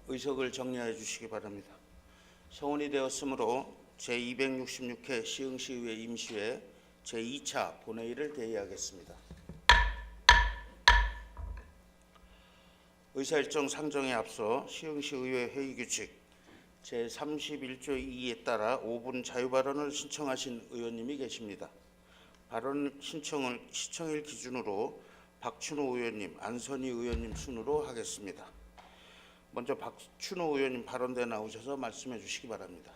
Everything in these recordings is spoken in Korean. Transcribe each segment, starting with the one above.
의석을 정리하여 주시기 바랍니다. 성원이 되었으므로 제266회 시흥시의회 임시회 제2차 본회의를 대의하겠습니다. 의사일정 상정에 앞서 시흥시의회 회의규칙 제31조 2에 따라 5분 자유발언을 신청하신 의원님이 계십니다. 발언 신청을 시청일 기준으로 박춘호 의원님, 안선희 의원님 순으로 하겠습니다. 먼저 박춘호 의원님 발언대에 나오셔서 말씀해 주시기 바랍니다.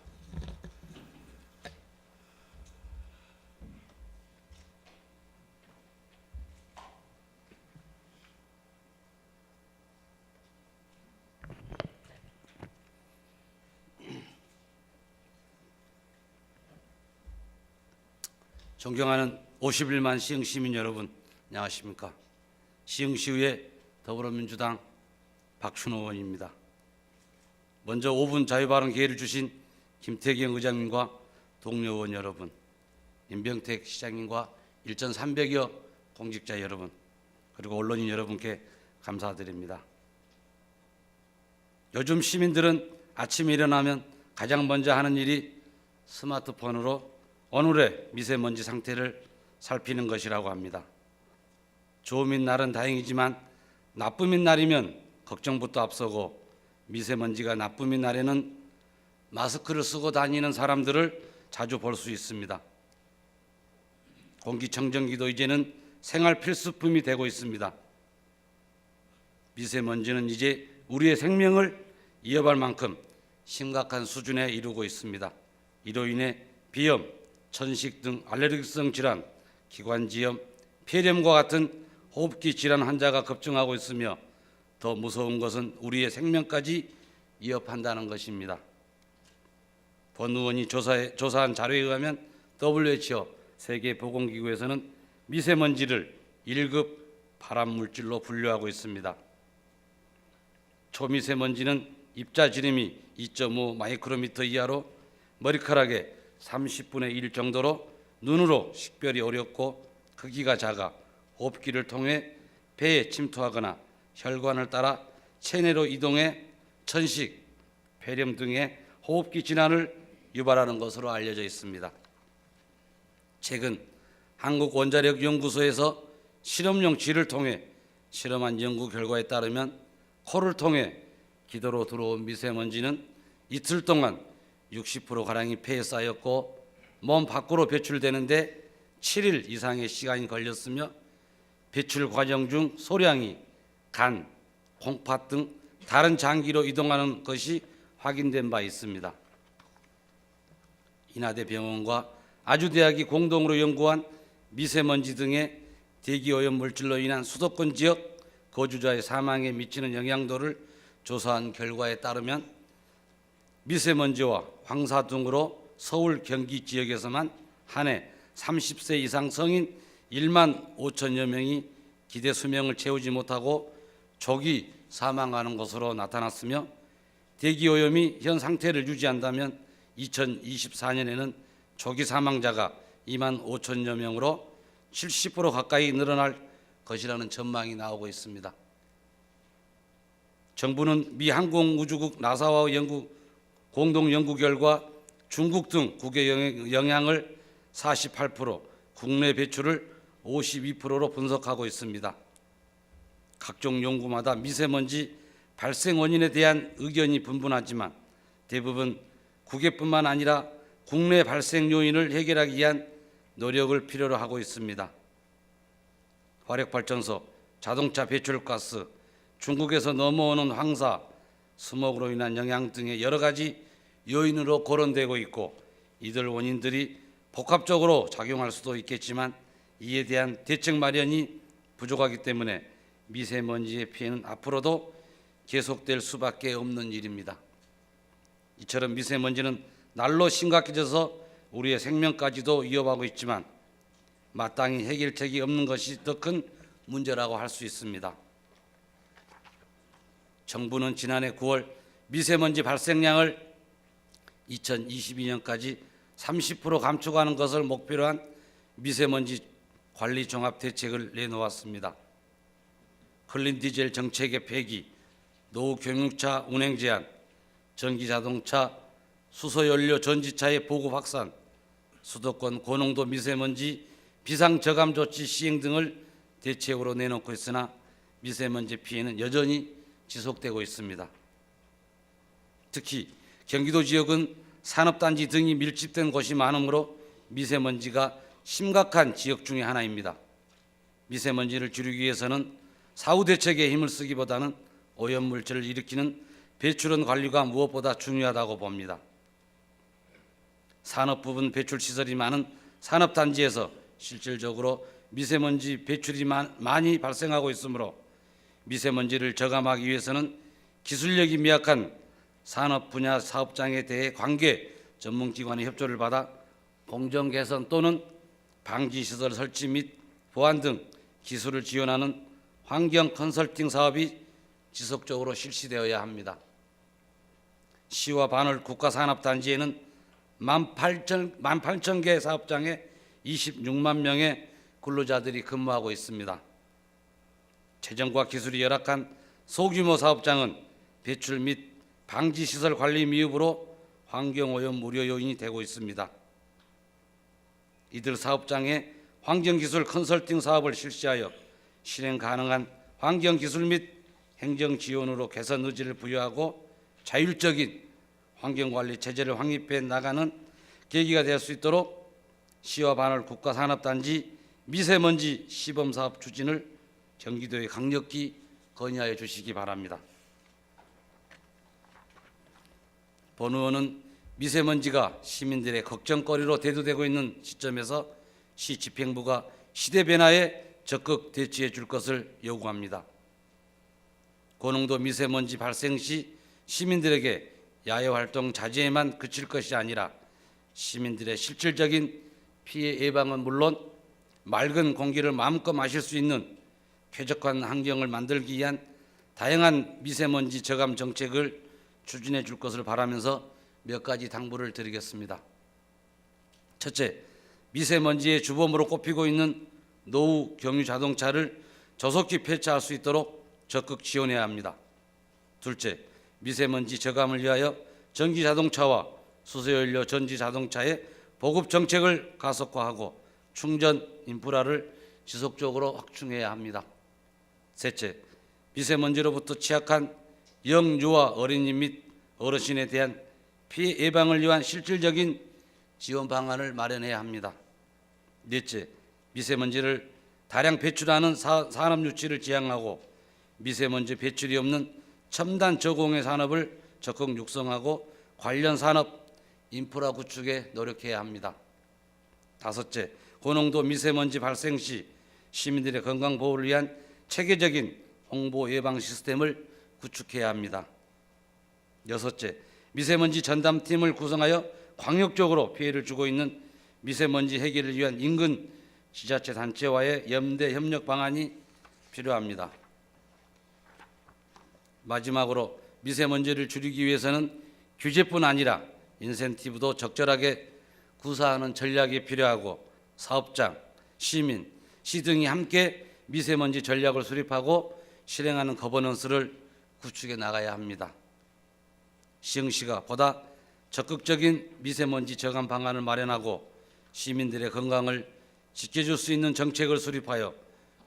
존경하는 51만 시흥 시민 여러분, 안녕하십니까? 시흥시의회 더불어민주당 박춘호 의원입니다. 먼저 5분 자유발언 기회를 주신 김태경 의장님과 동료 의원 여러분, 임병택 시장님과 1,300여 공직자 여러분, 그리고 언론인 여러분께 감사드립니다. 요즘 시민들은 아침에 일어나면 가장 먼저 하는 일이 스마트폰으로 오늘의 미세먼지 상태를 살피는 것이라고 합니다. 좋음인 날은 다행이지만 나쁨인 날이면 걱정부터 앞서고 미세먼지가 나쁨인 날에는 마스크를 쓰고 다니는 사람들을 자주 볼 수 있습니다. 공기청정기도 이제는 생활 필수품이 되고 있습니다. 미세먼지는 이제 우리의 생명을 이어갈 만큼 심각한 수준에 이르고 있습니다. 이로 인해 비염, 천식 등 알레르기성 질환, 기관지염, 폐렴과 같은 호흡기 질환 환자가 급증하고 있으며 더 무서운 것은 우리의 생명까지 위협한다는 것입니다. 본 의원이 조사한 자료에 의하면 WHO 세계보건기구에서는 미세먼지를 1급 발암물질로 분류하고 있습니다. 초미세먼지는 입자지름이 2.5 마이크로미터 이하로 머리카락에 30분의 1 정도로 눈으로 식별이 어렵고 크기가 작아 호흡기를 통해 폐에 침투하거나 혈관을 따라 체내로 이동해 천식, 폐렴 등의 호흡기 질환을 유발하는 것으로 알려져 있습니다. 최근 한국원자력연구소에서 실험용 쥐를 통해 실험한 연구 결과에 따르면 코를 통해 기도로 들어온 미세먼지는 이틀 동안 60%가량이 폐에 쌓였고 몸 밖으로 배출되는데 7일 이상의 시간이 걸렸으며 배출 과정 중 소량이 간, 콩팥 등 다른 장기로 이동하는 것이 확인된 바 있습니다. 인하대병원과 아주대학이 공동으로 연구한 미세먼지 등의 대기오염 물질로 인한 수도권 지역 거주자의 사망에 미치는 영향도를 조사한 결과에 따르면 미세먼지와 황사 등으로 서울, 경기 지역에서만 한 해 30세 이상 성인 1만 5천여 명이 기대 수명을 채우지 못하고 조기 사망하는 것으로 나타났으며 대기오염이 현 상태를 유지한다면 2024년에는 조기 사망자가 2만 5천여 명으로 70% 가까이 늘어날 것이라는 전망이 나오고 있습니다. 정부는 미 항공우주국 나사와 공동 연구 결과 중국 등 국외 영향을 48%, 국내 배출을 52%로 분석하고 있습니다. 각종 연구마다 미세먼지 발생 원인에 대한 의견이 분분하지만 대부분 국외뿐만 아니라 국내 발생 요인을 해결하기 위한 노력을 필요로 하고 있습니다. 화력발전소, 자동차 배출가스, 중국에서 넘어오는 황사, 스모그로 인한 영향 등의 여러 가지 요인으로 거론되고 있고 이들 원인들이 복합적으로 작용할 수도 있겠지만 이에 대한 대책 마련이 부족하기 때문에 미세먼지의 피해는 앞으로도 계속될 수밖에 없는 일입니다. 이처럼 미세먼지는 날로 심각해져서 우리의 생명까지도 위협하고 있지만 마땅히 해결책이 없는 것이 더 큰 문제라고 할 수 있습니다. 정부는 지난해 9월 미세먼지 발생량을 2022년까지 30% 감축하는 것을 목표로 한 미세먼지 관리 종합 대책을 내놓았습니다. 클린 디젤 정책의 폐기, 노후 경유차 운행 제한, 전기자동차, 수소연료 전지차의 보급 확산, 수도권 고농도 미세먼지 비상저감 조치 시행 등을 대책으로 내놓고 있으나 미세먼지 피해는 여전히 지속되고 있습니다. 특히 경기도 지역은 산업단지 등이 밀집된 곳이 많으므로 미세먼지가 심각한 지역 중의 하나입니다. 미세먼지를 줄이기 위해서는 사후 대책에 힘을 쓰기보다는 오염물질을 일으키는 배출원 관리가 무엇보다 중요하다고 봅니다. 산업 부분 배출 시설이 많은 산업단지에서 실질적으로 미세먼지 배출이 많이 발생하고 있으므로 미세먼지를 저감하기 위해서는 기술력이 미약한 산업 분야 사업장에 대해 관계 전문기관의 협조를 받아 공정 개선 또는 방지 시설 설치 및 보안 등 기술을 지원하는 환경 컨설팅 사업이 지속적으로 실시되어야 합니다. 시와 반월 국가산업단지에는 18,000개 사업장에 26만 명의 근로자들이 근무하고 있습니다. 재정과 기술이 열악한 소규모 사업장은 배출 및 방지시설 관리 미흡으로 환경오염 우려 요인이 되고 있습니다. 이들 사업장에 환경기술 컨설팅 사업을 실시하여 실행 가능한 환경기술 및 행정지원으로 개선 의지를 부여하고 자율적인 환경관리 체제를 확립해 나가는 계기가 될 수 있도록 시와 반월 국가산업단지 미세먼지 시범사업 추진을 경기도에 강력히 건의하여 주시기 바랍니다. 본 의원은 미세먼지가 시민들의 걱정거리로 대두되고 있는 시점에서 시 집행부가 시대 변화에 적극 대처해 줄 것을 요구합니다. 고농도 미세먼지 발생 시 시민들에게 야외 활동 자제에만 그칠 것이 아니라 시민들의 실질적인 피해 예방은 물론 맑은 공기를 마음껏 마실 수 있는 쾌적한 환경을 만들기 위한 다양한 미세먼지 저감 정책을 추진해 줄 것을 바라면서 몇 가지 당부를 드리겠습니다. 첫째, 미세먼지의 주범으로 꼽히고 있는 노후 경유 자동차를 조속히 폐차할 수 있도록 적극 지원해야 합니다. 둘째, 미세먼지 저감을 위하여 전기 자동차와 수소연료 전지 자동차의 보급 정책을 가속화하고 충전 인프라를 지속적으로 확충해야 합니다. 셋째, 미세먼지로부터 취약한 영유아 어린이 및 어르신에 대한 피해 예방을 위한 실질적인 지원 방안을 마련해야 합니다. 넷째, 미세먼지를 다량 배출하는 산업 유치를 지향하고 미세먼지 배출이 없는 첨단 저공해 산업을 적극 육성하고 관련 산업 인프라 구축에 노력해야 합니다. 다섯째, 고농도 미세먼지 발생 시 시민들의 건강 보호를 위한 체계적인 홍보 예방 시스템을 구축해야 합니다. 여섯째, 미세먼지 전담팀을 구성하여 광역적으로 피해를 주고 있는 미세먼지 해결을 위한 인근 지자체 단체와의 연대 협력 방안이 필요합니다. 마지막으로 미세먼지를 줄이기 위해서는 규제뿐 아니라 인센티브도 적절하게 구사하는 전략이 필요하고 사업장, 시민, 시 등이 함께 미세먼지 전략을 수립하고 실행하는 거버넌스를 구축해 나가야 합니다. 시흥시가 보다 적극적인 미세먼지 저감 방안을 마련하고 시민들의 건강을 지켜줄 수 있는 정책을 수립하여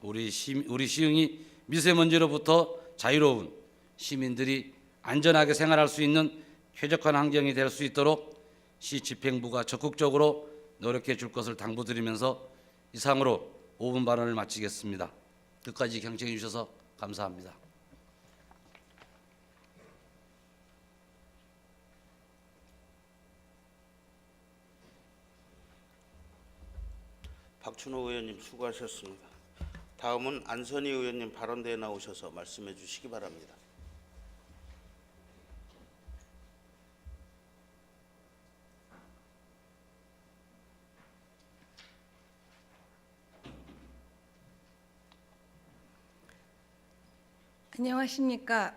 우리 시흥이 미세먼지로부터 자유로운 시민들이 안전하게 생활할 수 있는 쾌적한 환경이 될 수 있도록 시 집행부가 적극적으로 노력해 줄 것을 당부드리면서 이상으로 5분 발언을 마치겠습니다. 끝까지 경청해 주셔서 감사합니다. 박춘호 의원님 수고하셨습니다. 다음은 안선희 의원님 발언대에 나오셔서 말씀해 주시기 바랍니다. 안녕하십니까.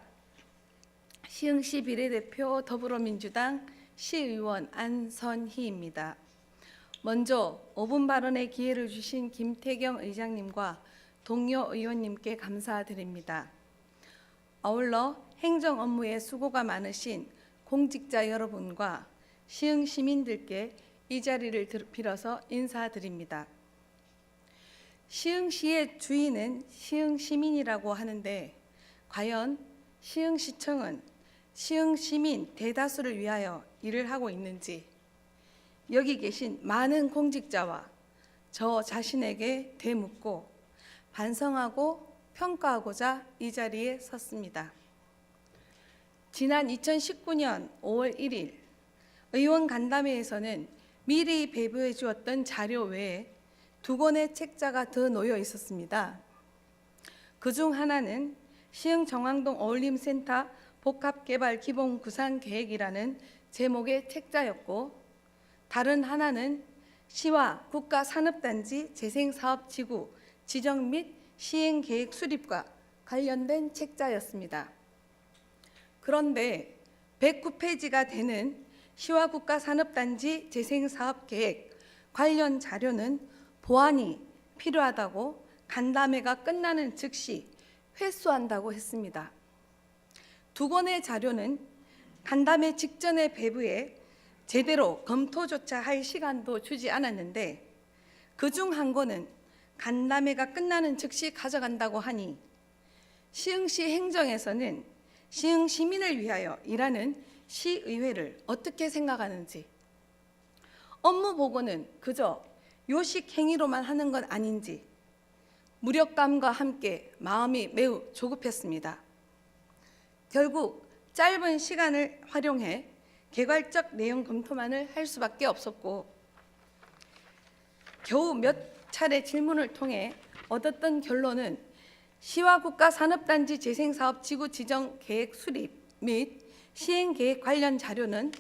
시흥시 비례대표 더불어민주당 시의원 안선희입니다. 먼저 5분 발언의 기회를 주신 김태경 의장님과 동료 의원님께 감사드립니다. 아울러 행정 업무에 수고가 많으신 공직자 여러분과 시흥 시민들께 이 자리를 빌어서 인사드립니다. 시흥시의 주인은 시흥 시민이라고 하는데 과연 시흥시청은 시흥 시민 대다수를 위하여 일을 하고 있는지 여기 계신 많은 공직자와 저 자신에게 되묻고 반성하고 평가하고자 이 자리에 섰습니다. 지난 2019년 5월 1일 의원 간담회에서는 미리 배부해 주었던 자료 외에 2권의 책자가 더 놓여 있었습니다. 그중 하나는 시흥 정왕동 어울림센터 복합개발 기본 구상 계획이라는 제목의 책자였고, 다른 하나는 시와 국가산업단지 재생사업지구 지정 및 시행계획 수립과 관련된 책자였습니다. 그런데 109페이지가 되는 시와 국가산업단지 재생사업계획 관련 자료는 보완이 필요하다고 간담회가 끝나는 즉시 회수한다고 했습니다. 2권의 자료는 간담회 직전에 배부해 제대로 검토조차 할 시간도 주지 않았는데 그중 한 권은 간담회가 끝나는 즉시 가져간다고 하니 시흥시 행정에서는 시흥 시민을 위하여 일하는 시의회를 어떻게 생각하는지, 업무 보고는 그저 요식 행위로만 하는 건 아닌지 무력감과 함께 마음이 매우 조급했습니다. 결국 짧은 시간을 활용해 개괄적 내용 검토만을 할 수밖에 없었고, 겨우 몇 차례 질문을 통해 얻었던 결론은 시와 국가산업단지 재생사업지구 지정 계획 수립 및 시행계획 관련 자료는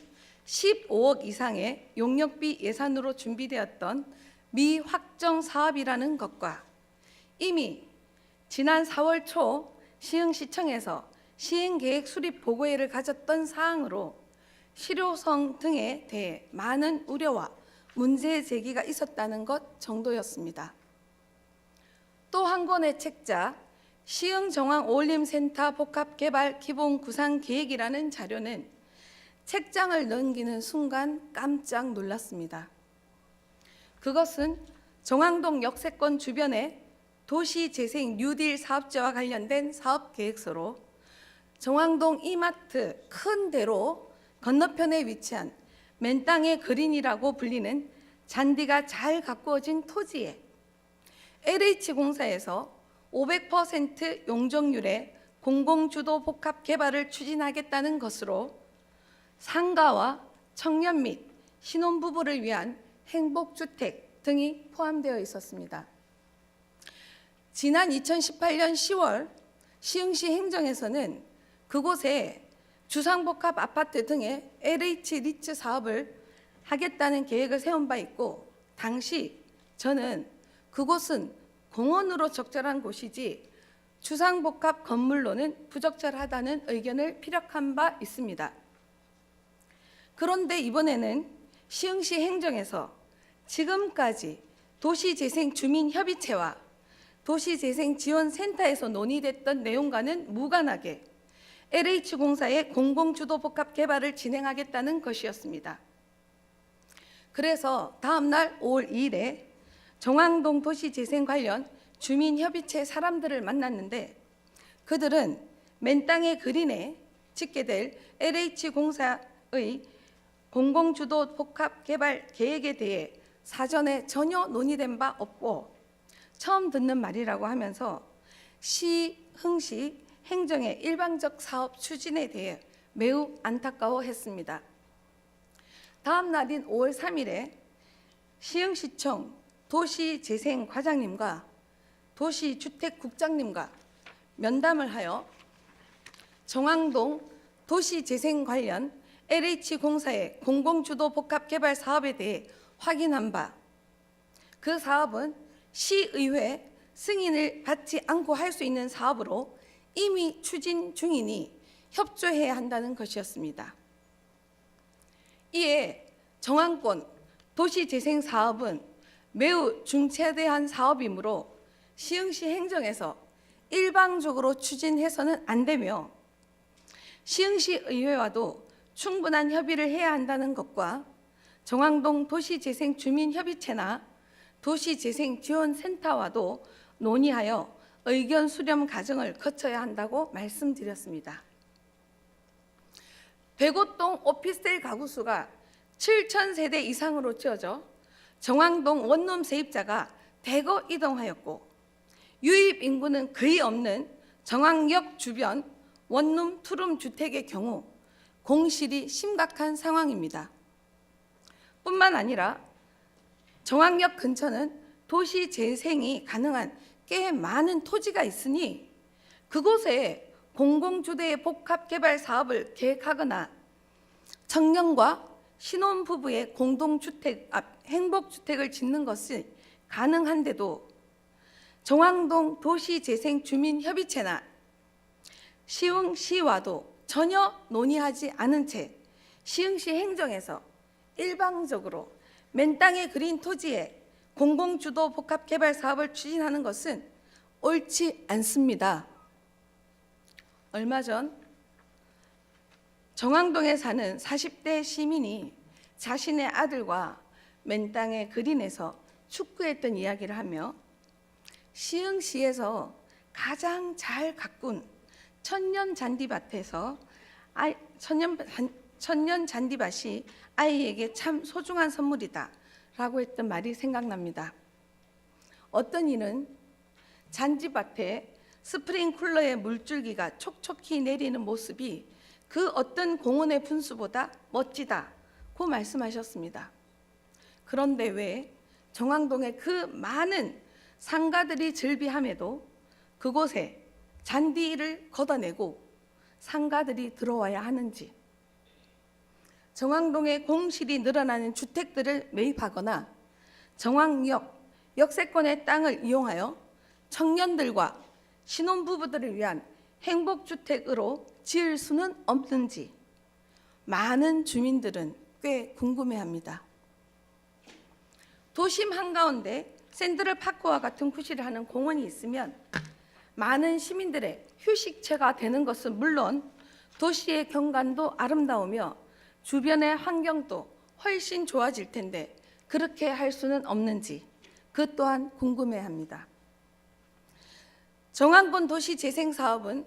15억 이상의 용역비 예산으로 준비되었던 미확정 사업이라는 것과 이미 지난 4월 초 시흥시청에서 시행계획 수립 보고회를 가졌던 사항으로 실효성 등에 대해 많은 우려와 문제 제기가 있었다는 것 정도였습니다. 또 한 권의 책자 시흥 정왕 어울림센터 복합개발 기본 구상 계획이라는 자료는 책장을 넘기는 순간 깜짝 놀랐습니다. 그것은 정왕동 역세권 주변의 도시재생 뉴딜 사업자와 관련된 사업계획서로 정왕동 이마트 큰 대로 건너편에 위치한 맨땅의 그린이라고 불리는 잔디가 잘 가꾸어진 토지에 LH공사에서 500% 용적률의 공공주도 복합 개발을 추진하겠다는 것으로 상가와 청년 및 신혼부부를 위한 행복주택 등이 포함되어 있었습니다. 지난 2018년 10월 시흥시 행정에서는 그곳에 주상복합 아파트 등의 LH 리츠 사업을 하겠다는 계획을 세운 바 있고, 당시 저는 그곳은 공원으로 적절한 곳이지 주상복합 건물로는 부적절하다는 의견을 피력한 바 있습니다. 그런데 이번에는 시흥시 행정에서 지금까지 도시재생주민협의체와 도시재생지원센터에서 논의됐던 내용과는 무관하게 LH공사의 공공주도 복합 개발을 진행하겠다는 것이었습니다. 그래서 다음 날 5월 2일에 정왕동 도시재생 관련 주민협의체 사람들을 만났는데, 그들은 맨땅의 그린에 짓게 될 LH공사의 공공주도 복합 개발 계획에 대해 사전에 전혀 논의된 바 없고 처음 듣는 말이라고 하면서 시흥시 행정의 일방적 사업 추진에 대해 매우 안타까워했습니다. 다음 날인 5월 3일에 시흥시청 도시재생과장님과 도시주택국장님과 면담을 하여 정왕동 도시재생 관련 LH공사의 공공주도 복합개발 사업에 대해 확인한 바, 그 사업은 시의회 승인을 받지 않고 할 수 있는 사업으로 이미 추진 중이니 협조해야 한다는 것이었습니다. 이에 정왕권 도시재생 사업은 매우 중차대한 사업이므로 시흥시 행정에서 일방적으로 추진해서는 안 되며 시흥시 의회와도 충분한 협의를 해야 한다는 것과 정왕동 도시재생주민협의체나 도시재생지원센터와도 논의하여 의견 수렴 과정을 거쳐야 한다고 말씀드렸습니다. 백오동 오피스텔 가구 수가 7,000세대 이상으로 지어져 정왕동 원룸 세입자가 대거 이동하였고 유입 인구는 거의 없는 정왕역 주변 원룸 투룸 주택의 경우 공실이 심각한 상황입니다. 뿐만 아니라 정왕역 근처는 도시 재생이 가능한 꽤 많은 토지가 있으니 그곳에 공공주대의 복합개발 사업을 계획하거나 청년과 신혼부부의 공동주택, 행복주택을 짓는 것이 가능한데도 정왕동 도시재생주민협의체나 시흥시와도 전혀 논의하지 않은 채 시흥시 행정에서 일방적으로 맨 땅에 그린 토지에 공공주도 복합개발 사업을 추진하는 것은 옳지 않습니다. 얼마 전 정왕동에 사는 40대 시민이 자신의 아들과 맨 땅에 그린에서 축구했던 이야기를 하며 시흥시에서 가장 잘 가꾼 천년 잔디밭에서 천년 잔디밭이 아이에게 참 소중한 선물이다 라고 했던 말이 생각납니다. 어떤 이는 잔디밭에 스프링쿨러의 물줄기가 촉촉히 내리는 모습이 그 어떤 공원의 분수보다 멋지다고 말씀하셨습니다. 그런데 왜 정왕동의 그 많은 상가들이 즐비함에도 그곳에 잔디를 걷어내고 상가들이 들어와야 하는지, 정왕동의 공실이 늘어나는 주택들을 매입하거나 정왕역 역세권의 땅을 이용하여 청년들과 신혼부부들을 위한 행복주택으로 지을 수는 없는지 많은 주민들은 꽤 궁금해합니다. 도심 한가운데 샌드럴파크와 같은 구실을 하는 공원이 있으면 많은 시민들의 휴식처가 되는 것은 물론 도시의 경관도 아름다우며 주변의 환경도 훨씬 좋아질 텐데 그렇게 할 수는 없는지 그 또한 궁금해합니다. 정왕동 도시재생사업은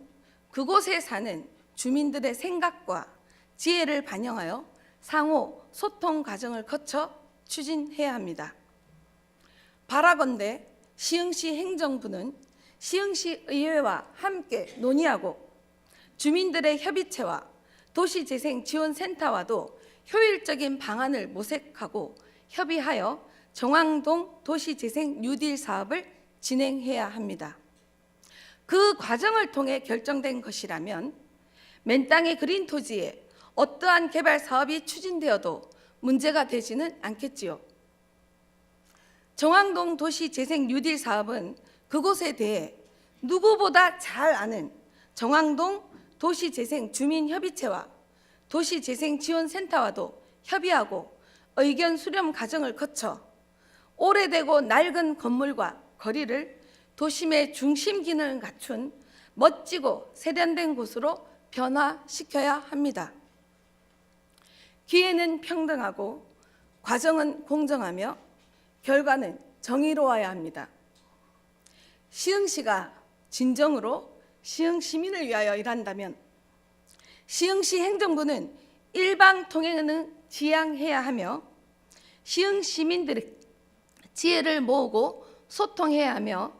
그곳에 사는 주민들의 생각과 지혜를 반영하여 상호 소통 과정을 거쳐 추진해야 합니다. 바라건대 시흥시 행정부는 시흥시 의회와 함께 논의하고 주민들의 협의체와 도시재생지원센터와도 효율적인 방안을 모색하고 협의하여 정왕동 도시재생 뉴딜 사업을 진행해야 합니다. 그 과정을 통해 결정된 것이라면 맨 땅에 그린 토지에 어떠한 개발 사업이 추진되어도 문제가 되지는 않겠지요. 정왕동 도시재생 뉴딜 사업은 그곳에 대해 누구보다 잘 아는 정왕동 도시재생 주민협의체와 도시재생지원센터와도 협의하고 의견 수렴 과정을 거쳐 오래되고 낡은 건물과 거리를 도심의 중심 기능을 갖춘 멋지고 세련된 곳으로 변화시켜야 합니다. 기회는 평등하고 과정은 공정하며 결과는 정의로워야 합니다. 시흥시가 진정으로 시흥 시민을 위하여 일한다면 시흥시 행정부는 일방통행을 지양해야 하며 시흥 시민들의 지혜를 모으고 소통해야 하며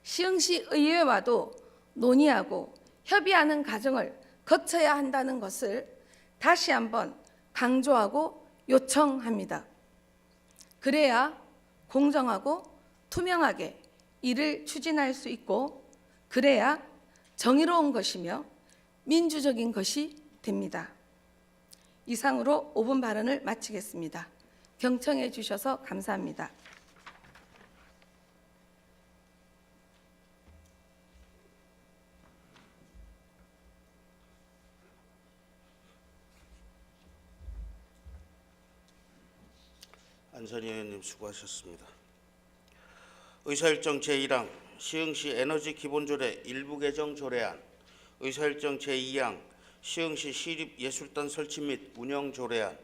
시흥시 의회와도 논의하고 협의하는 과정을 거쳐야 한다는 것을 다시 한번 강조하고 요청합니다. 그래야 공정하고 투명하게 일을 추진할 수 있고 그래야 정의로운 것이며 민주적인 것이 됩니다. 이상으로 5분 발언을 마치겠습니다. 경청해 주셔서 감사합니다. 안선희 의원님 수고하셨습니다. 의사일정 제1항 시흥시 에너지 기본조례 일부 개정 조례안, 의사일정 제2항 시흥시 시립예술단 설치 및 운영 조례안,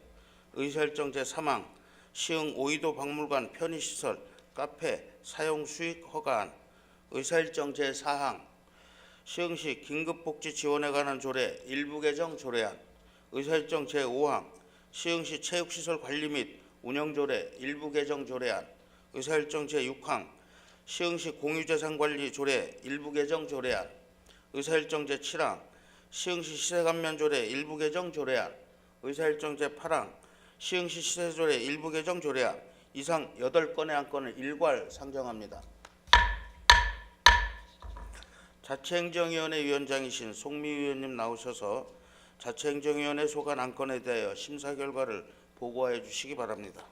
의사일정 제3항 시흥 오이도 박물관 편의시설 카페 사용 수익 허가안, 의사일정 제4항 시흥시 긴급복지 지원에 관한 조례 일부 개정 조례안, 의사일정 제5항 시흥시 체육시설 관리 및 운영 조례 일부 개정 조례안, 의사일정 제6항 시흥시 공유재산 관리 조례 일부 개정 조례안, 의사일정 제7항 시흥시 시세감면 조례 일부 개정 조례안, 의사일정 제8항 시흥시 시세조례 일부 개정 조례안, 이상 8건의 안건을 일괄 상정합니다. 자치행정위원회 위원장이신 송미 위원님 나오셔서 자치행정위원회 소관 안건에 대하여 심사 결과를 보고하여 주시기 바랍니다.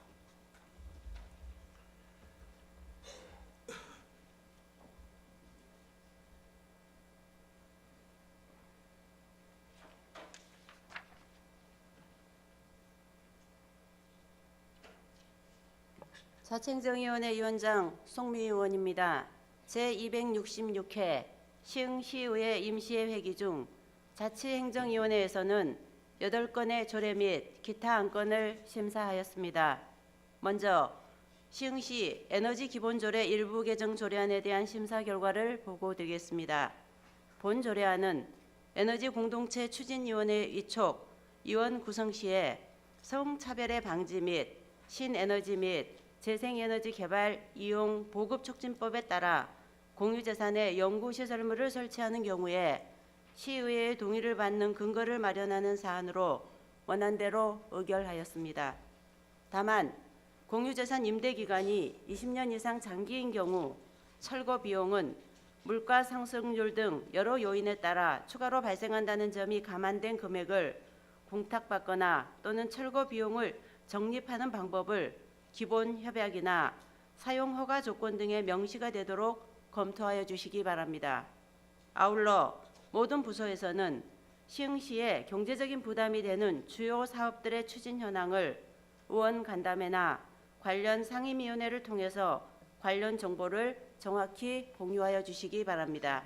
자치행정위원회 위원장 송미 의원입니다. 제266회 시흥시의회 임시회 회기 중 자치행정위원회에서는 8건의 조례 및 기타 안건을 심사하였습니다. 먼저 시흥시 에너지 기본조례 일부 개정 조례안에 대한 심사 결과를 보고드리겠습니다. 본 조례안은 에너지 공동체 추진위원회 위촉 위원 구성 시에 성차별의 방지 및 신에너지 및 재생에너지 개발 이용 보급 촉진법에 따라 공유재산의 연구시설물을 설치하는 경우에 시의회의 동의를 받는 근거를 마련하는 사안으로 원안대로 의결하였습니다. 다만 공유재산 임대기간이 20년 이상 장기인 경우 철거 비용은 물가 상승률 등 여러 요인에 따라 추가로 발생한다는 점이 감안된 금액을 공탁받거나 또는 철거 비용을 적립하는 방법을 기본 협약이나 사용 허가 조건 등에 명시가 되도록 검토하여 주시기 바랍니다. 아울러 모든 부서에서는 시흥시에 경제적인 부담이 되는 주요 사업들의 추진 현황을 의원 간담회나 관련 상임위원회를 통해서 관련 정보를 정확히 공유하여 주시기 바랍니다.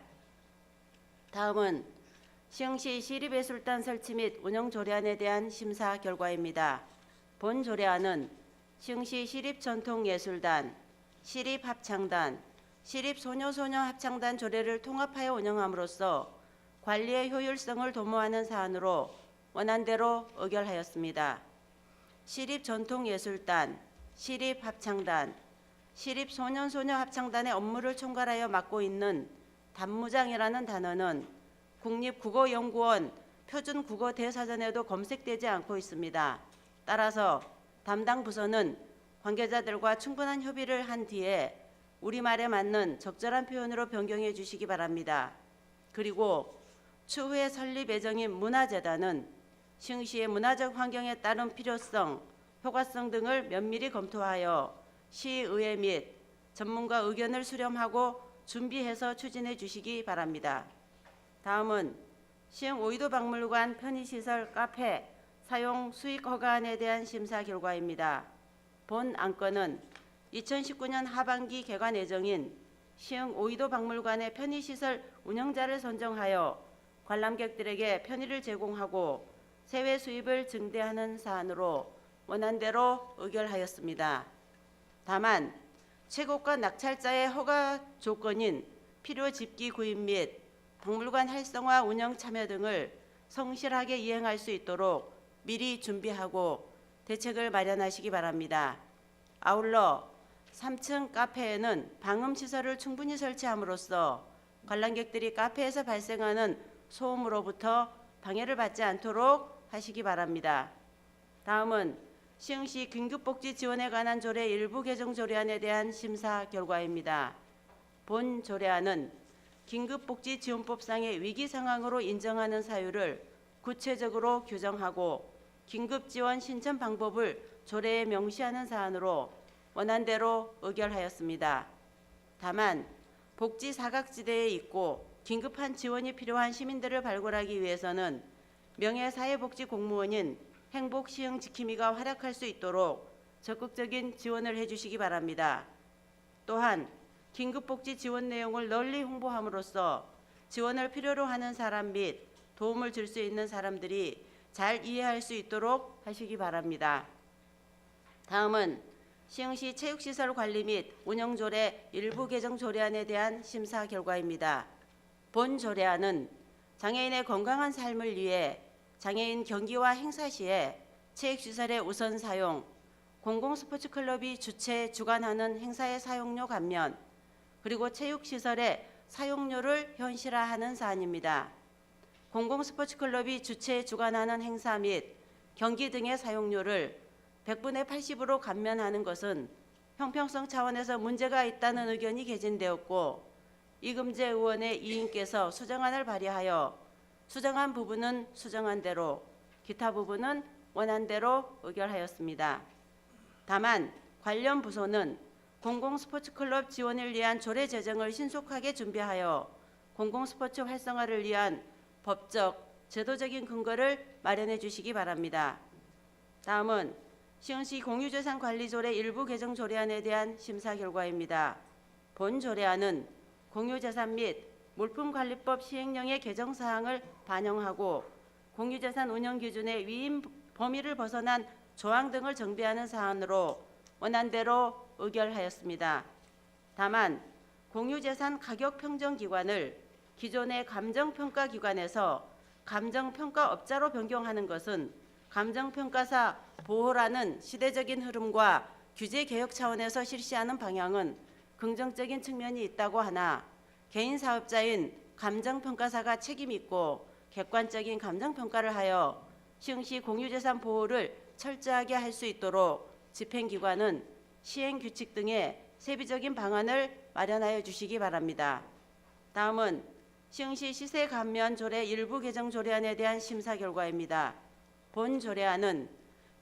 다음은 시흥시 시립예술단 설치 및 운영 조례안에 대한 심사 결과입니다. 본 조례안은 시흥시 시립전통예술단, 시립합창단, 시립소녀소녀합창단 조례를 통합하여 운영함으로써 관리의 효율성을 도모하는 사안으로 원안대로 의결하였습니다. 시립전통예술단, 시립합창단, 시립소년소녀합창단의 업무를 총괄하여 맡고 있는 단무장이라는 단어는 국립국어연구원 표준국어대사전에도 검색되지 않고 있습니다. 따라서 담당 부서는 관계자들과 충분한 협의를 한 뒤에 우리말에 맞는 적절한 표현으로 변경해 주시기 바랍니다. 그리고 추후에 설립 예정인 문화재단은 시흥시의 문화적 환경에 따른 필요성, 효과성 등을 면밀히 검토하여 시의회 및 전문가 의견을 수렴하고 준비해서 추진해 주시기 바랍니다. 다음은 시흥 오이도 박물관 편의시설 카페 사용 수익 허가안에 대한 심사 결과입니다. 본 안건은 2019년 하반기 개관 예정인 시흥 오이도 박물관의 편의시설 운영자를 선정하여 관람객들에게 편의를 제공하고 세외 수입을 증대하는 사안으로 원안대로 의결하였습니다. 다만 최고가 낙찰자의 허가 조건인 필요 집기 구입 및 박물관 활성화 운영 참여 등을 성실하게 이행할 수 있도록 미리 준비하고 대책을 마련하시기 바랍니다. 아울러 3층 카페에는 방음시설을 충분히 설치함으로써 관람객들이 카페에서 발생하는 소음으로부터 방해를 받지 않도록 하시기 바랍니다. 다음은 시흥시 긴급복지 지원에 관한 조례 일부 개정 조례안에 대한 심사 결과입니다. 본 조례안은 긴급복지지원법상의 위기 상황으로 인정하는 사유를 구체적으로 규정하고 긴급지원 신청 방법을 조례에 명시하는 사안으로 원안대로 의결하였습니다. 다만 복지 사각지대에 있고 긴급한 지원이 필요한 시민들을 발굴하기 위해서는 명예사회복지공무원인 행복시흥지킴이가 활약할 수 있도록 적극적인 지원을 해주시기 바랍니다. 또한 긴급복지 지원 내용을 널리 홍보함으로써 지원을 필요로 하는 사람 및 도움을 줄 수 있는 사람들이 잘 이해할 수 있도록 하시기 바랍니다. 다음은 시흥시 체육시설 관리 및 운영조례 일부 개정 조례안에 대한 심사 결과입니다. 본 조례안은 장애인의 건강한 삶을 위해 장애인 경기와 행사 시에 체육시설의 우선 사용, 공공스포츠클럽이 주최 주관하는 행사의 사용료 감면, 그리고 체육시설의 사용료를 현실화하는 사안입니다. 공공스포츠클럽이 주최 주관하는 행사 및 경기 등의 사용료를 100분의 80으로 감면하는 것은 형평성 차원에서 문제가 있다는 의견이 개진되었고, 이금재 의원의 이인께서 수정안을 발의하여 수정한 부분은 수정한 대로, 기타 부분은 원한 대로 의결하였습니다. 다만 관련 부서는 공공스포츠클럽 지원을 위한 조례 제정을 신속하게 준비하여 공공스포츠 활성화를 위한 법적, 제도적인 근거를 마련해 주시기 바랍니다. 다음은 시흥시 공유재산관리조례 일부 개정 조례안에 대한 심사 결과입니다. 본 조례안은 공유재산 및 물품관리법 시행령의 개정 사항을 반영하고 공유재산 운영 기준의 위임 범위를 벗어난 조항 등을 정비하는 사안으로 원안대로 의결하였습니다. 다만 공유재산 가격평정기관을 기존의 감정평가기관에서 감정평가업자로 변경하는 것은 감정평가사 보호라는 시대적인 흐름과 규제개혁 차원에서 실시하는 방향은 긍정적인 측면이 있다고 하나, 개인 사업자인 감정평가사가 책임있고 객관적인 감정평가를 하여 시흥시 공유재산 보호를 철저하게 할 수 있도록 집행기관은 시행규칙 등의 세부적인 방안을 마련하여 주시기 바랍니다. 다음은 시흥시 시세감면조례 일부 개정 조례안에 대한 심사 결과입니다. 본 조례안은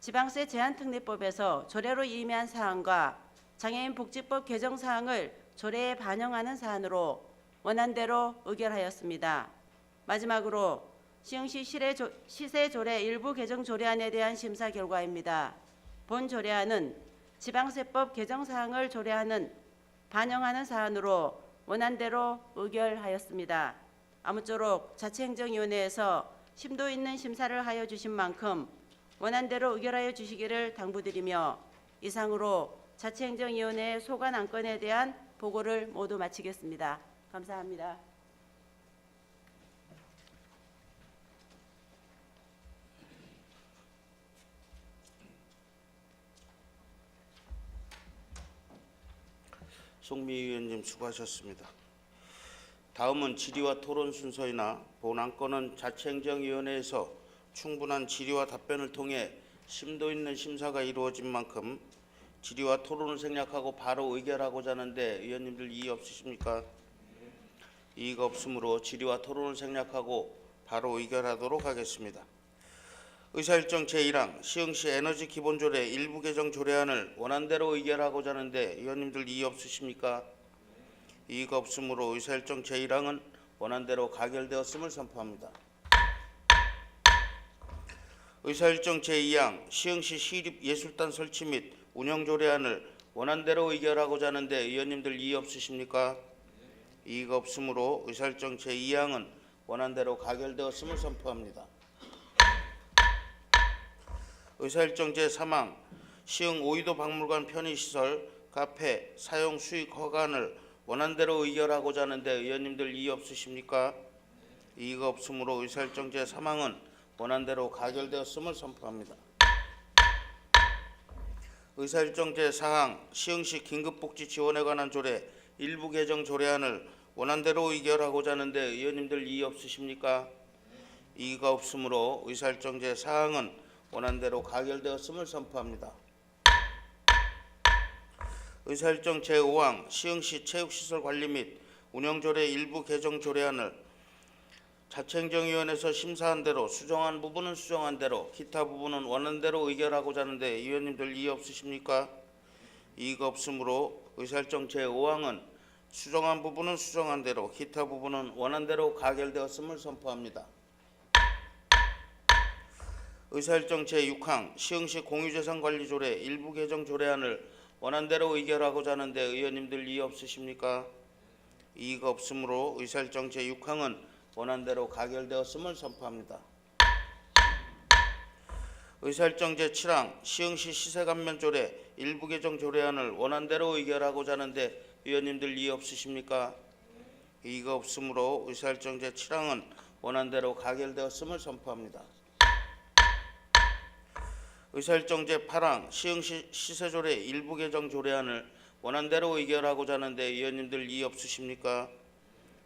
지방세 제한특례법에서 조례로 임의한 사항과 장애인 복지법 개정 사항을 조례에 반영하는 사안으로 원안대로 의결하였습니다. 마지막으로 시흥시 시세조례 일부 개정 조례안에 대한 심사 결과입니다. 본 조례안은 지방세법 개정 사항을 반영하는 사안으로 원안대로 의결하였습니다. 아무쪼록 자치행정위원회에서 심도 있는 심사를 하여 주신 만큼 원안대로 의결하여 주시기를 당부드리며, 이상으로 자치행정위원회의 소관 안건에 대한 보고를 모두 마치겠습니다. 감사합니다. 송미 의원님 수고하셨습니다. 다음은 질의와 토론 순서이나 본 안건은 자치행정위원회에서 충분한 질의와 답변을 통해 심도 있는 심사가 이루어진 만큼 질의와 토론을 생략하고 바로 의결하고자 하는데 의원님들 이의 없으십니까? 이의가 없으므로 질의와 토론을 생략하고 바로 의결하도록 하겠습니다. 의사일정 제1항 시흥시 에너지 기본조례 일부 개정 조례안을 원안대로 의결하고자 하는데 의원님들 이의 없으십니까? 이의가 없으므로 의사일정 제1항은 원안대로 가결되었음을 선포합니다. 의사일정 제2항 시흥시 시립예술단 설치 및 운영 조례안을 원안대로 의결하고자 하는데 의원님들 이의 없으십니까? 이의가 없으므로 의사일정 제2항은 원안대로 가결되었음을 선포합니다. 의사일정 제3항 시흥 오이도 박물관 편의시설 카페 사용 수익 허가를 원안대로 의결하고자 하는데 의원님들 이의 없으십니까? 이의가 없으므로 의사일정 제3항은 원안대로 가결되었음을 선포합니다. 의사일정 제4항 시흥시 긴급복지 지원에 관한 조례 일부 개정 조례안을 원안대로 의결하고자 하는데 의원님들 이의 없으십니까? 이의가 없으므로 의사일정 제4항은 원안대로 가결되었음을 선포합니다. 의사일정 제5항 시흥시 체육시설 관리 및 운영조례 일부 개정 조례안을 자치행정위원회에서 심사한 대로 수정한 부분은 수정한 대로 기타 부분은 원안대로 의결하고자 하는데 의원님들 이의 없으십니까? 이의가 없으므로 의사일정 제5항은 수정한 부분은 수정한 대로 기타 부분은 원안대로 가결되었음을 선포합니다. 의사일정 제6항 시흥시 공유재산관리조례 일부 개정 조례안을 원안대로 의결하고자 하는데 의원님들 이의 없으십니까? 이의가 없으므로 의사일정 제6항은 원안대로 가결되었음을 선포합니다. 의사일정 제7항 시흥시 시세감면조례 일부 개정 조례안을 원안대로 의결하고자 하는데 위원님들 이의 없으십니까? 이의가 없으므로 의사일정 제7항은 원안대로 가결되었음을 선포합니다. 의사일정 제8항 시흥시 시세조례 일부 개정 조례안을 원안대로 의결하고자 하는데 위원님들 이의 없으십니까?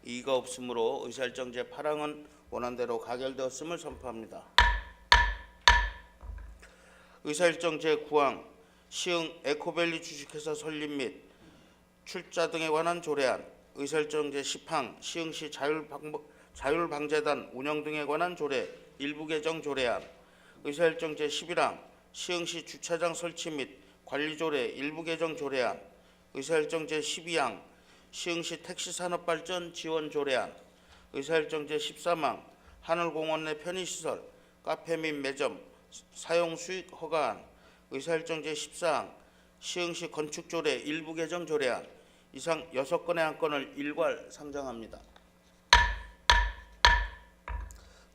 이의가 없으므로 의사일정 제8항은 원안대로 가결되었음을 선포합니다. 의사일정 제9항 시흥 에코밸리 주식회사 설립 및 출자 등에 관한 조례안, 의사일정 제10항 시흥시 자율방재단 운영 등에 관한 조례 일부 개정 조례안, 의사일정 제11항 시흥시 주차장 설치 및 관리 조례 일부 개정 조례안, 의사일정 제12항 시흥시 택시산업발전 지원 조례안, 의사일정 제13항 하늘공원 내 편의시설, 카페 및 매점 사용 수익 허가안, 의사일정 제14항 시흥시 건축조례 일부 개정 조례안, 이상 6건의 안건을 일괄 상정합니다.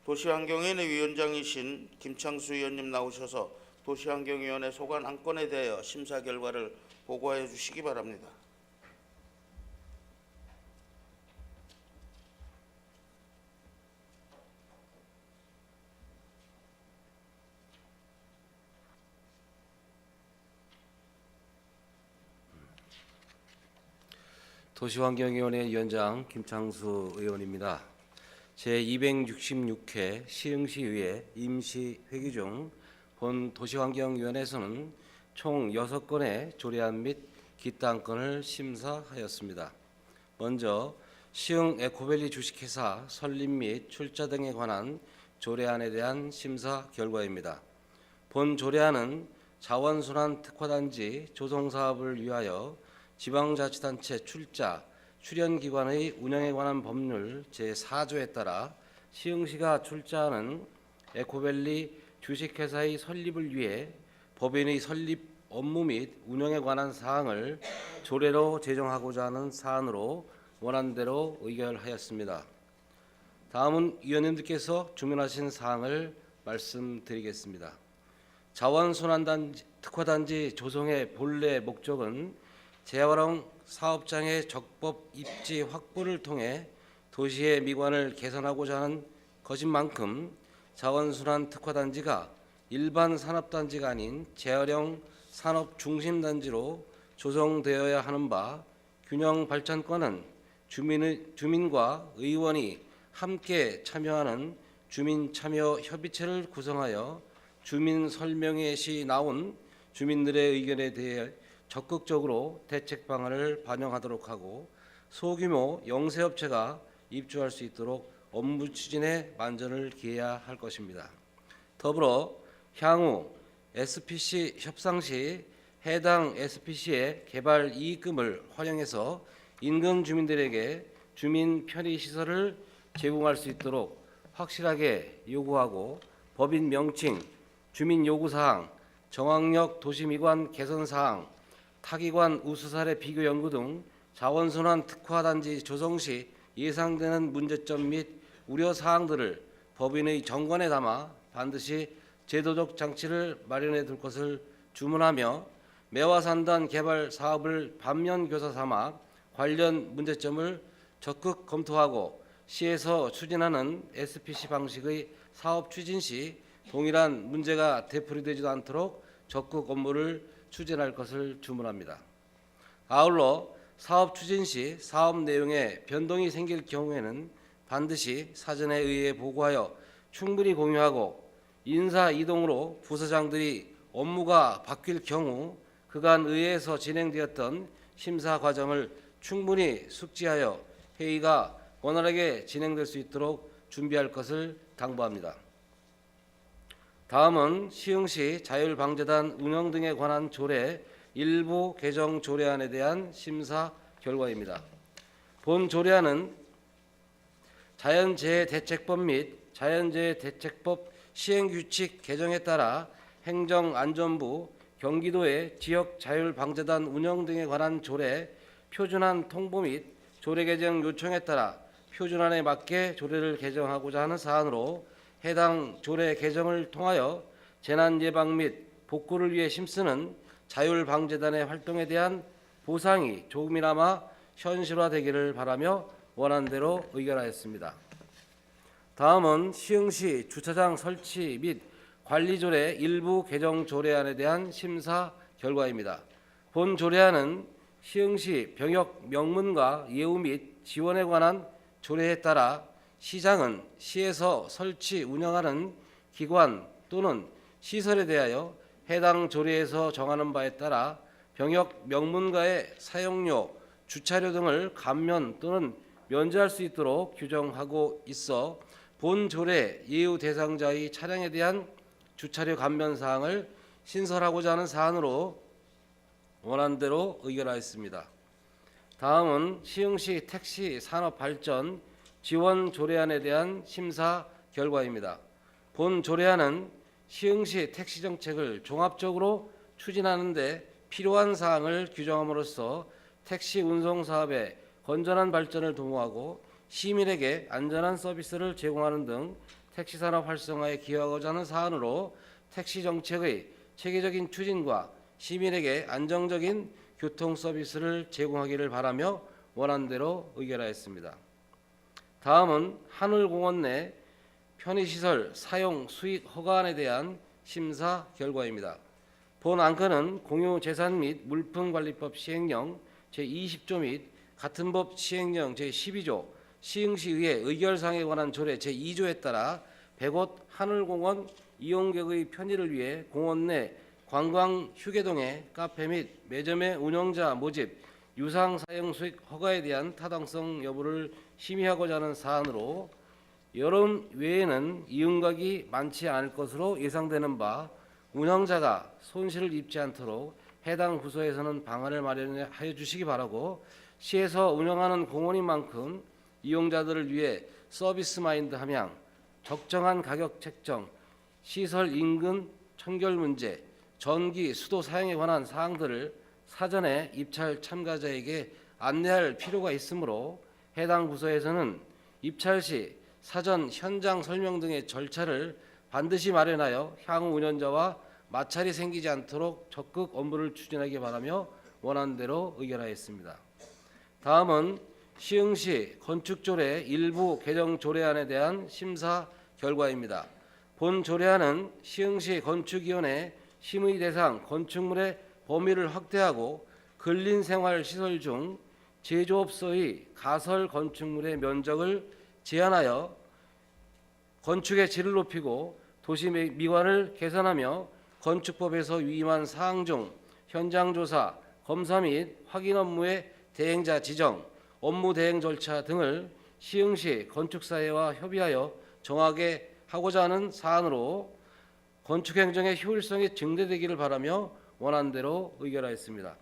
도시환경위원회 위원장이신 김창수 위원님 나오셔서 도시환경위원회 소관 안건에 대하여 심사 결과를 보고하여 주시기 바랍니다. 도시환경위원회 위원장 김창수 의원입니다. 제266회 시흥시의회 임시회기 중 본 도시환경위원회에서는 총 6건의 조례안 및 기타 안건을 심사하였습니다. 먼저 시흥 에코밸리 주식회사 설립 및 출자 등에 관한 조례안에 대한 심사 결과입니다. 본 조례안은 자원순환 특화단지 조성사업을 위하여 지방자치단체 출자, 출연기관의 운영에 관한 법률 제4조에 따라 시흥시가 출자하는 에코밸리 주식회사의 설립을 위해 법인의 설립 업무 및 운영에 관한 사항을 조례로 제정하고자 하는 사안으로 원안대로 의결하였습니다. 다음은 위원님들께서 주문하신 사항을 말씀드리겠습니다. 자원순환단지 특화단지 조성의 본래 목적은 재활용 사업장의 적법 입지 확보를 통해 도시의 미관을 개선하고자 하는 것인 만큼 자원순환 특화단지가 일반 산업단지가 아닌 재활용 산업 중심단지로 조성되어야 하는 바, 균형 발전권은 주민과 의원이 함께 참여하는 주민참여협의체를 구성하여 주민 설명회 시 나온 주민들의 의견에 대해 적극적으로 대책 방안을 반영하도록 하고 소규모 영세업체가 입주할 수 있도록 업무 추진에 만전을 기해야 할 것입니다. 더불어 향후 SPC 협상 시 해당 SPC의 개발 이익금을 활용해서 인근 주민들에게 주민 편의 시설을 제공할 수 있도록 확실하게 요구하고 법인 명칭, 주민 요구사항, 정학역 도시미관 개선사항, 타기관 우수사례 비교 연구 등 자원순환 특화단지 조성 시 예상되는 문제점 및 우려 사항들을 법인의 정권에 담아 반드시 제도적 장치를 마련해 둘 것을 주문하며 매화산단 개발 사업을 반면교사 삼아 관련 문제점을 적극 검토하고 시에서 추진하는 SPC 방식의 사업 추진 시 동일한 문제가 되풀이되지도 않도록 적극 업무를 추진할 것을 주문합니다. 아울러 사업 추진 시 사업 내용에 변동이 생길 경우에는 반드시 사전에 의회에 보고하여 충분히 공유하고 인사 이동으로 부서장들이 업무가 바뀔 경우 그간 의회에서 진행되었던 심사 과정을 충분히 숙지하여 회의가 원활하게 진행될 수 있도록 준비할 것을 당부합니다. 다음은 시흥시 자율방재단 운영 등에 관한 조례 일부 개정 조례안에 대한 심사 결과입니다. 본 조례안은 자연재해대책법 및 자연재해대책법 시행규칙 개정에 따라 행정안전부, 경기도의 지역자율방재단 운영 등에 관한 조례 표준안 통보 및 조례 개정 요청에 따라 표준안에 맞게 조례를 개정하고자 하는 사안으로 해당 조례 개정을 통하여 재난 예방 및 복구를 위해 힘쓰는 자율방재단의 활동에 대한 보상이 조금이나마 현실화되기를 바라며 원안대로 의결하였습니다. 다음은 시흥시 주차장 설치 및 관리조례 일부 개정 조례안에 대한 심사 결과입니다. 본 조례안은 시흥시 병역 명문과 예우 및 지원에 관한 조례에 따라 시장은 시에서 설치 운영하는 기관 또는 시설에 대하여 해당 조례에서 정하는 바에 따라 병역 명문가의 사용료, 주차료 등을 감면 또는 면제할 수 있도록 규정하고 있어 본 조례 예우 대상자의 차량에 대한 주차료 감면 사항을 신설하고자 하는 사안으로 원안대로 의결하였습니다. 다음은 시흥시 택시 산업 발전 지원 조례안에 대한 심사 결과입니다. 본 조례안은 시흥시 택시 정책을 종합적으로 추진하는 데 필요한 사항을 규정함으로써 택시 운송 사업의 건전한 발전을 도모하고 시민에게 안전한 서비스를 제공하는 등 택시 산업 활성화에 기여하고자 하는 사안으로 택시 정책의 체계적인 추진과 시민에게 안정적인 교통 서비스를 제공하기를 바라며 원안대로 의결하였습니다. 다음은 하늘공원 내 편의시설 사용 수익 허가안에 대한 심사 결과입니다. 본 안건은 공유재산 및 물품관리법 시행령 제20조 및 같은 법 시행령 제12조 시흥시의회 의결사항에 관한 조례 제2조에 따라 100옷 하늘공원 이용객의 편의를 위해 공원 내 관광 휴게동의 카페 및 매점의 운영자 모집, 유상 사용 수익 허가에 대한 타당성 여부를 심의하고자 하는 사안으로 여름 외에는 이용객이 많지 않을 것으로 예상되는 바 운영자가 손실을 입지 않도록 해당 부서에서는 방안을 마련하여 주시기 바라고 시에서 운영하는 공원인 만큼 이용자들을 위해 서비스 마인드 함양, 적정한 가격 책정, 시설 인근 청결 문제, 전기, 수도 사용에 관한 사항들을 사전에 입찰 참가자에게 안내할 필요가 있으므로 해당 부서에서는 입찰 시 사전 현장 설명 등의 절차를 반드시 마련하여 향후 운영자와 마찰이 생기지 않도록 적극 업무를 추진하기 바라며 원안대로 의결하였습니다. 다음은 시흥시 건축조례 일부 개정 조례안에 대한 심사 결과입니다. 본 조례안은 시흥시 건축위원회 심의 대상 건축물의 범위를 확대하고 근린생활시설 중 제조업소의 가설 건축물의 면적을 제한하여 건축의 질을 높이고 도시 미관을 개선하며 건축법에서 위임한 사항 중 현장조사, 검사 및 확인 업무의 대행자 지정, 업무 대행 절차 등을 시흥시 건축사회와 협의하여 정하게 하고자 하는 사안으로 건축행정의 효율성이 증대되기를 바라며 원안대로 의결하였습니다.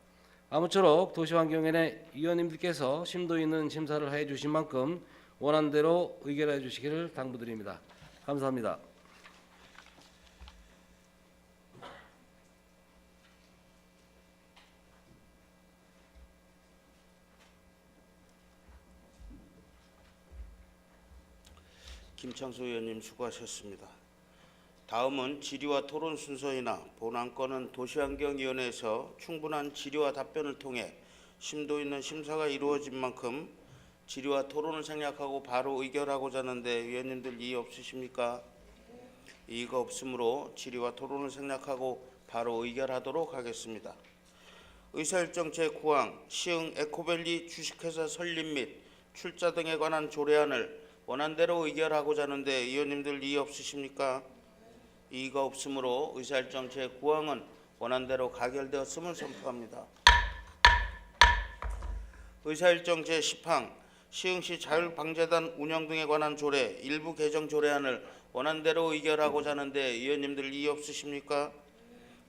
아무쪼록 도시환경위원회 위원님들께서 심도 있는 심사를 하여 주신 만큼 원안대로 의결해 주시기를 당부드립니다. 감사합니다. 김창수 의원님 수고하셨습니다. 다음은 질의와 토론 순서이나 본안건은 도시환경위원회에서 충분한 질의와 답변을 통해 심도 있는 심사가 이루어진 만큼 질의와 토론을 생략하고 바로 의결하고자 하는데 위원님들 이의 없으십니까? 이의가 없으므로 질의와 토론을 생략하고 바로 의결하도록 하겠습니다. 의사일정 제9항 시흥 에코밸리 주식회사 설립 및 출자 등에 관한 조례안을 원안대로 의결하고자 하는데 위원님들 이의 없으십니까? 이의가 없으므로 의사일정 제9항은 원안대로 가결되었음을 선포합니다. 의사일정 제10항 시흥시 자율방재단 운영 등에 관한 조례 일부 개정 조례안을 원안대로 의결하고자 하는데 위원님들 이의 없으십니까?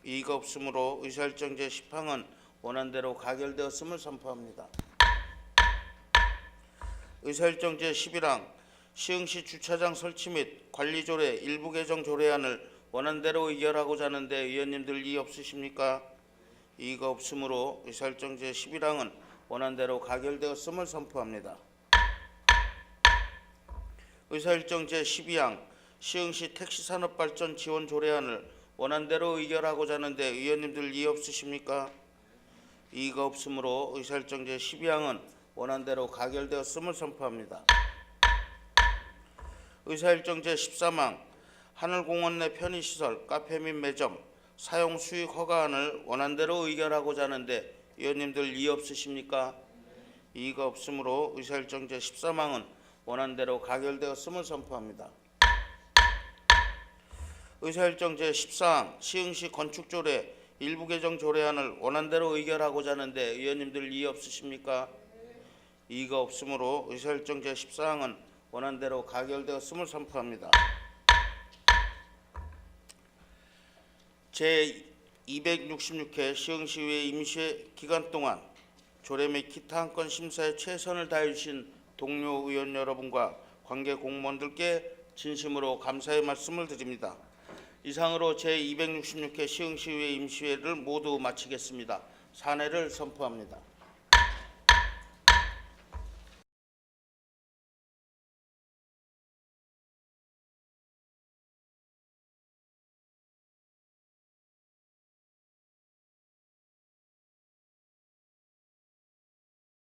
이의가 없으므로 의사일정 제10항은 원안대로 가결되었음을 선포합니다. 의사일정 제11항 시흥시 주차장 설치 및 관리 조례 일부 개정 조례안을 원안대로 의결하고자 하는데 위원님들 이의 없으십니까? 이의가 없으므로 의사일정 제11항은 원안대로 가결되었음을 선포합니다. 의사일정 제12항 시흥시 택시산업발전 지원 조례안을 원안대로 의결하고자 하는데 의원님들 이의 없으십니까? 이의가 없으므로 의사일정 제12항은 원안대로 가결되었음을 선포합니다. 의사일정 제13항 하늘공원 내 편의시설, 카페 및 매점 사용 수익 허가안을 원안대로 의결하고자 하는데 의원님들 이의 없으십니까? 이의가 없으므로 의사일정 제13항은 원안대로 가결되었음을 선포합니다. 의사일정 제14항 시흥시 건축조례 일부 개정 조례안을 원안대로 의결하고자 하는데 의원님들 이의 없으십니까? 이의가 없으므로 의사일정 제14항은 원안대로 가결되었음을 선포합니다. 제266회 시흥시의회 임시회 기간 동안 조례 및 기타 한 건 심사에 최선을 다해주신 동료 의원 여러분과 관계 공무원들께 진심으로 감사의 말씀을 드립니다. 이상으로 제266회 시흥시의회 임시회를 모두 마치겠습니다. 산회를 선포합니다.